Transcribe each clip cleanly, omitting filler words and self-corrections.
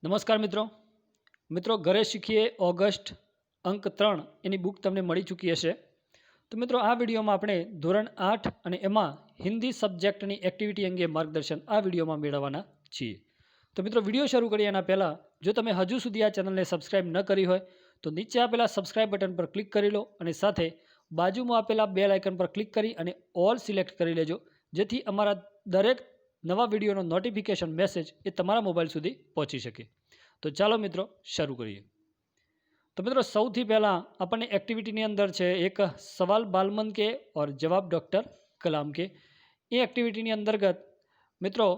નમસ્કાર મિત્રો મિત્રો ઘરે શીખીએ ઓગસ્ટ અંક 3 એની બુક તમને મળી ચૂકી હશે। તો મિત્રો આ વિડીયોમાં આપણે ધોરણ 8 અને એમાં હિન્દી સબ્જેક્ટની એક્ટિવિટી અંગે માર્ગદર્શન આ વિડીયોમાં મેળવવાના છીએ। તો મિત્રો વિડીયો શરૂ કરીએ એના પહેલાં જો તમે હજુ સુધી આ ચેનલને સબસ્ક્રાઇબ ન કરી હોય તો નીચે આપેલા સબસ્ક્રાઇબ બટન પર ક્લિક કરી લો અને સાથે બાજુમાં આપેલા બેલ આઇકન પર ક્લિક કરી અને ઓલ સિલેક્ટ કરી લેજો, જેથી અમારા દરેક નવા વિડીયોનો નોટિફિકેશન મેસેજ એ તમારા મોબાઈલ સુધી પહોંચી શકે। તો ચાલો મિત્રો શરૂ કરીએ। तो मित्रों સૌથી પહેલાં આપણને એક્ટિવિટીની અંદર છે એક સવાલ બાલમન के और जवाब डॉक्टर कलाम के। એ એક્ટિવિટીની અંતર્ગત મિત્રો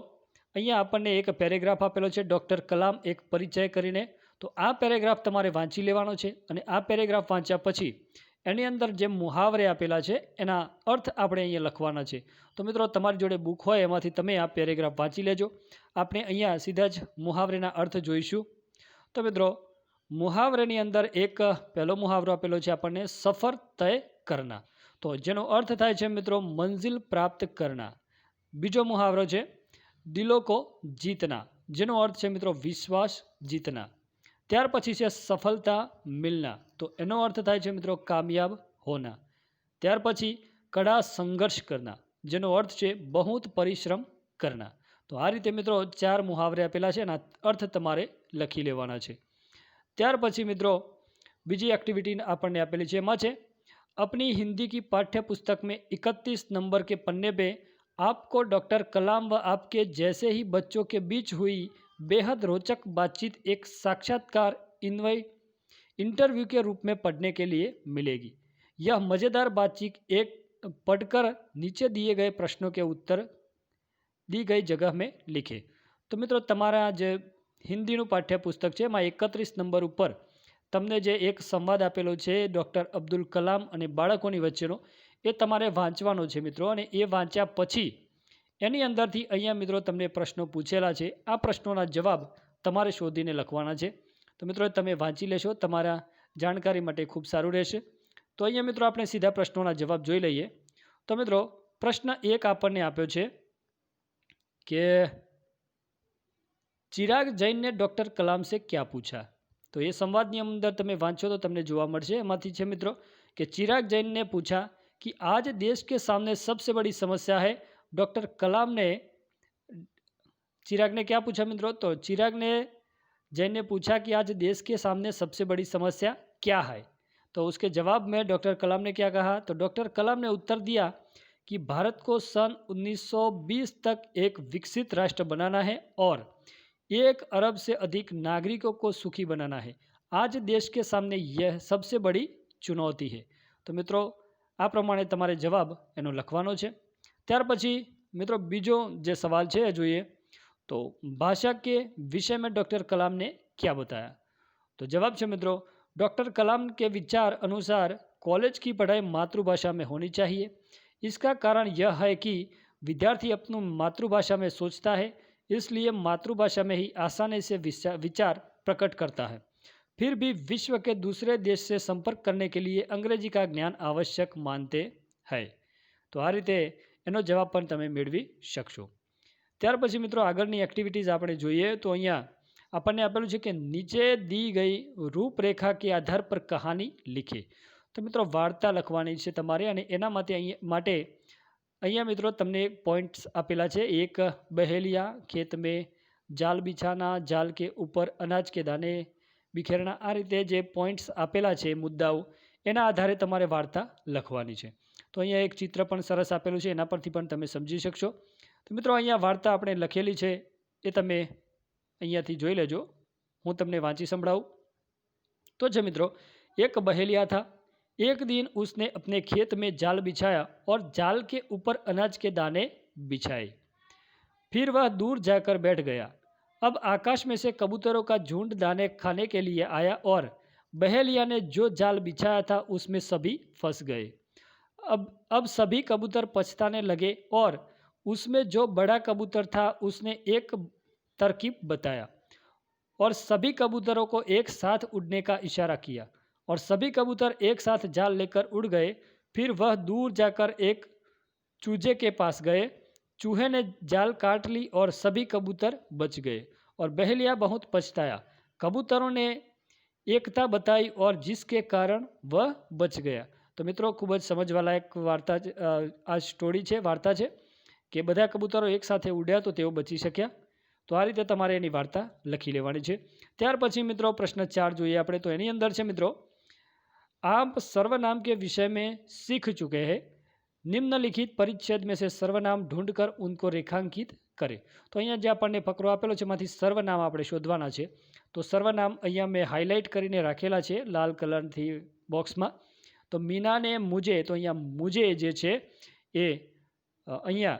અહીંયા આપણને એક પેરેગ્રાફ આપેલો છે ડૉક્ટર કલામ એક પરિચય કરીને। તો આ પેરેગ્રાફ તમારે વાંચી લેવાનો છે અને આ પેરેગ્રાફ વાંચ્યા પછી એની અંદર જે મુહાવરે આપેલા છે એના અર્થ આપણે અહીંયા લખવાના છે। તો મિત્રો તમારી જોડે બુક હોય એમાંથી તમે આ પેરેગ્રાફ વાંચી લેજો। આપણે અહીંયા સીધા જ મુહાવરેના અર્થ જોઈશું। तो मित्रों मुहावरे अंदर एक पहलो मुहावरो आपेलो है आपने सफर तय करना, तो जेनो अर्थ थाय छे मित्रों मंजिल प्राप्त करना। बीजो मुहावरो है दिलों को जीतना, जेनो अर्थ है मित्रों विश्वास जीतना। त्यार पछी छे सफलता मिलना, तो एनो अर्थ थाय छे मित्रों कामयाब होना। त्यार पछी कड़ा संघर्ष करना, जेनो अर्थ है बहुत परिश्रम करना। तो आ रीते मित्रों 4 मुहावरे आपेला है, अर्थ तमारे लखी लेवाना छे। त्यार पछी मित्रों बीजी एक्टिविटी आपने आपेली है, एमां छे अपनी हिंदी की पाठ्य पुस्तक में 31 नंबर के पन्ने पे आपको डॉक्टर कलाम व आपके जैसे ही बच्चों के बीच हुई बेहद रोचक बातचीत एक साक्षात्कार इंटरव्यू के रूप में पढ़ने के लिए मिलेगी। यह मज़ेदार बातचीत एक पढ़कर नीचे दिए गए प्रश्नों के उत्तर दी गई जगह में लिखे। तो मित्रों तमारा जे हिंदी पाठ्यपुस्तक है एमां 31 नंबर पर तमने जे एक संवाद आपेलो है डॉक्टर अब्दुल कलाम अने बाळकोनी वच्चेनो ए तमारे वांचवानो छे मित्रों। अने ए वांच्या पछी एनी अंदरथी अहींया मित्रों तमने प्रश्नो पूछेला छे, आ प्रश्नोना जवाब तमारे शोधीने लखवाना छे। तो मित्रों तमे वांची लेशो, तमारा जाणकारी माटे खूब सारूं रहेशे। तो अहींया मित्रों आपणे सीधा प्रश्नोना जवाब जोई लईए। तो मित्रों प्रश्न 1 आपणे आप्यो छे कि चिराग जैन ने डॉक्टर कलाम से क्या पूछा। तो ये संवादनी अंदर तमे वांचो तो तमने जोवा मळशे। एमांथी छे मित्रों कि चिराग जैन ने पूछा कि आज देश के सामने सबसे बड़ी समस्या है। डॉक्टर कलाम ने चिराग ने क्या पूछा मित्रों, तो चिराग ने जैन ने पूछा कि आज देश के सामने सबसे बड़ी समस्या क्या है। तो उसके जवाब में डॉक्टर कलाम ने क्या कहा, तो डॉक्टर कलाम ने उत्तर दिया कि भारत को सन 1920 तक एक विकसित राष्ट्र बनाना है और 1 अरब से अधिक नागरिकों को सुखी बनाना है। आज देश के सामने यह सबसे बड़ी चुनौती है। तो मित्रों आ प्रमाणे तमारे जवाब एनो लखवानो छे। त्यार पछी मित्रों बीजो जे सवाल है जोईए, तो भाषा के विषय में डॉक्टर कलाम ने क्या बताया। तो जवाब है मित्रों डॉक्टर कलाम के विचार अनुसार कॉलेज की पढ़ाई मातृभाषा में होनी चाहिए। इसका कारण यह है कि विद्यार्थी अपनी मातृभाषा में सोचता है, इसलिए मातृभाषा में ही आसानी से विचार प्रकट करता है। फिर भी विश्व के दूसरे देश से संपर्क करने के लिए अंग्रेजी का ज्ञान आवश्यक मानते हैं। तो आ रीते एनो जवाब पण तमे मेळवी शकशो। त्यार पछी मित्रों आगळनी एक्टिविटीज आपणे जोईए। तो अहींया आपणे आपेलुं छे कि नीचे दी गई रूपरेखा के आधार पर कहानी लिखे। तो मित्रों वार्ता लखवानी छे तमारे अने एना माटे अहींया मित्रों तमने पॉइंट्स आपेला है। एक बहेलिया खेत में जाल बिछाना, जाल के ऊपर अनाज के दाने बिखेरना, आ रीते जे पॉइंट्स आपेला है मुद्दाओ एना आधारे तमारे वार्ता लखवानी है। तो अहींया एक चित्र पण सरस आपेलुं छे, एना परथी पण तमे समजी शकशो। तो मित्रों अहींया वार्ता आपणे लखेली है ए तमे अहींयाथी जोई लेजो, हूँ तमने वांची संभळावुं। तो छे मित्रों एक बहेलिया था। एक दिन उसने अपने खेत में जाल बिछाया और जाल के ऊपर अनाज के दाने बिछाए। फिर वह दूर जाकर बैठ गया। अब आकाश में से कबूतरों का झुंड दाने खाने के लिए आया और बहेलिया ने जो जाल बिछाया था उसमें सभी फंस गए। अब सभी कबूतर पछताने लगे और उसमें जो बड़ा कबूतर था उसने एक तरकीब बताया और सभी कबूतरों को एक साथ उड़ने का इशारा किया और सभी कबूतर एक साथ जाल लेकर उड़ गए। फिर वह दूर जाकर एक चूजे के पास गए। चूहे ने जाल काट ली और सभी कबूतर बच गए और बहेलिया बहुत पछताया। कबूतरों ने एकता बताई और जिसके कारण वह बच गया। तो मित्रों खूब ज समजवालायक वार्ता आ स्टोरी है, वार्ता है कि बधा कबूतरों एक साथ उड्या तो तेओ बची शक्या। तो आ रीते तमारे एनी वार्ता लखी लेवानी छे। त्यार पछी मित्रों प्रश्न 4 जोईए आपणे। तो एनी अंदर छे मित्रों, आप सर्वनाम के विषय में सीख चुके हैं, निम्नलिखित परिच्छेद में से सर्वनाम ढूंढकर उनको रेखांकित करें। तो अहींया जे आपणे फकरो आपेलो छे एमांथी सर्वनाम आपणे शोधवाना छे। तो सर्वनाम अहींया मैं हाईलाइट करीने राखेला छे लाल कलरथी बॉक्स में। तो मीना ने मुझे, तो अहींया मुझे जे छे ए अहींया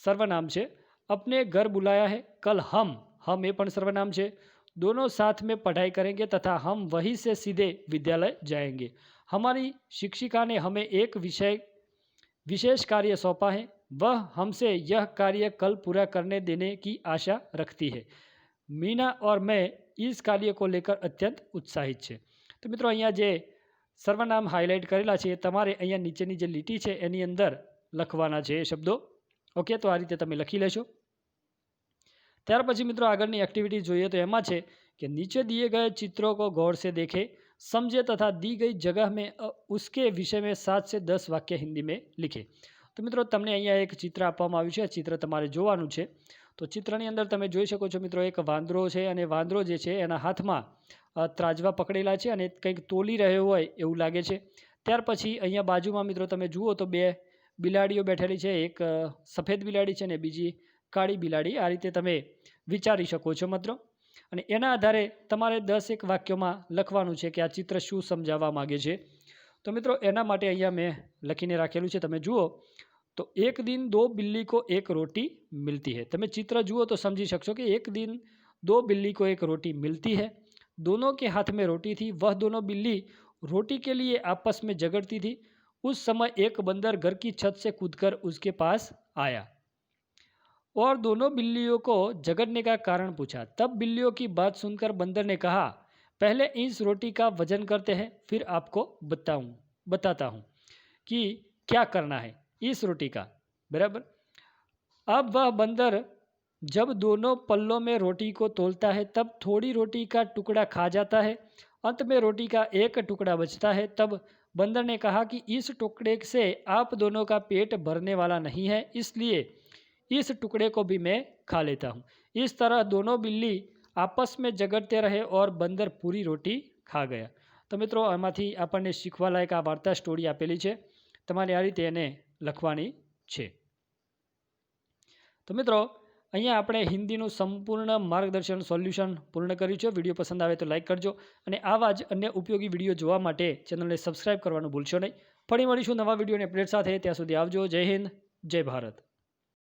सर्वनाम छे। अपने घर बुलाया है, कल हम ये पण सर्वनाम छे। दोनों साथ में पढ़ाई करेंगे तथा हम वहीं से सीधे विद्यालय जाएंगे। हमारी शिक्षिका ने हमें एक विशेष कार्य सौंपा है, वह हमसे यह कार्य कल पूरा करने देने की आशा रखती है। मीना और मैं इस कार्य को लेकर अत्यंत उत्साहित छे। तो मित्रों अहींया जे सर्वनाम हाईलाइट करेला छे तमारे अहींया नीचेनी जे લીટી छे एनी अंदर लखवाना छे शब्दों। ओके, तो आ रीते तमे लखी लेशो। त्यार पछी मित्रों आगळनी एक्टिविटी जोईए तो एमां छे कि नीचे दिए गए चित्रों को गौर से देखें, समझे तथा दी गई जगह में उसके विषय में 7 से 10 वाक्य हिंदी में लिखे। तो मित्रों तमने अहींया एक चित्र आपवामां आव्युं छे, चित्र तमारे जोवानुं छे। तो चित्रनी अंदर तमे जोई शको छो मित्रों एक वांदरो छे अने वांदरो जे छे एना हाथमां ત્રાજવા पकड़ेला छे अने कंईक तोली रह्यो होय एवुं लागे छे। त्यार पछी अहींया बाजुमां मित्रों तमे जुओ तो 2 बिलाड़ीओ बैठेली छे, एक सफेद बिलाड़ी छे ने बीजी काળી बिलाड़ी। आ रीते तमे विचारी शको छो मित्रों। अने एना आधारे तमारे 10 एक वाक्योमां लखवानुं छे कि आ चित्र शुं समजाववा मांगे छे। तो मित्रों एना माटे अहींया मैं लखीने राखेलुं छे, तमे जुओ तो एक दिन 2 बिल्ली को एक रोटी मिलती है। तमे चित्र जुओ तो समझी शकशो कि एक दिन 2 बिल्ली को एक रोटी मिलती है। दोनों के हाथ में रोटी थी, वह दोनों बिल्ली रोटी के लिए आपस में झगड़ती थी। उस समय एक बंदर घर की छत से कूदकर उसके पास आया और दोनों बिल्लियों को झगड़ने का कारण पूछा। तब बिल्लियों की बात सुनकर बंदर ने कहा, पहले इस रोटी का वजन करते हैं, फिर आपको बताता हूँ कि क्या करना है इस रोटी का। बराबर। अब वह बंदर जब दोनों पल्लों में रोटी को तोलता है तब थोड़ी रोटी का टुकड़ा खा जाता है, अंत में रोटी का एक टुकड़ा बचता है। तब बंदर ने कहा कि इस टुकड़े से आप दोनों का पेट भरने वाला नहीं है, इसलिए इस टुकड़े को भी मैं खा लेता हूँ। इस तरह दोनों बिल्ली आपस में झगड़ते रहे और बंदर पूरी रोटी खा गया। तो मित्रों आमांथी आपणने शीखवा लायक आ वार्ता स्टोरी आपेली छे, तमारे आ रीते एने लखवानी छे। तो मित्रों अहींया आपणे हिंदीनुं संपूर्ण मार्गदर्शन सोल्यूशन पूर्ण कर्युं छे। विडियो पसंद आवे तो लाइक करजो अने आवा ज अन्य उपयोगी विडियो जोवा माटे चेनलने सब्सक्राइब करवानुं भूलशो नहीं। फरी मळीशुं नवा विडियोने अपडेट साथे, त्यां सुधी आवजो। जय हिंद, जय भारत।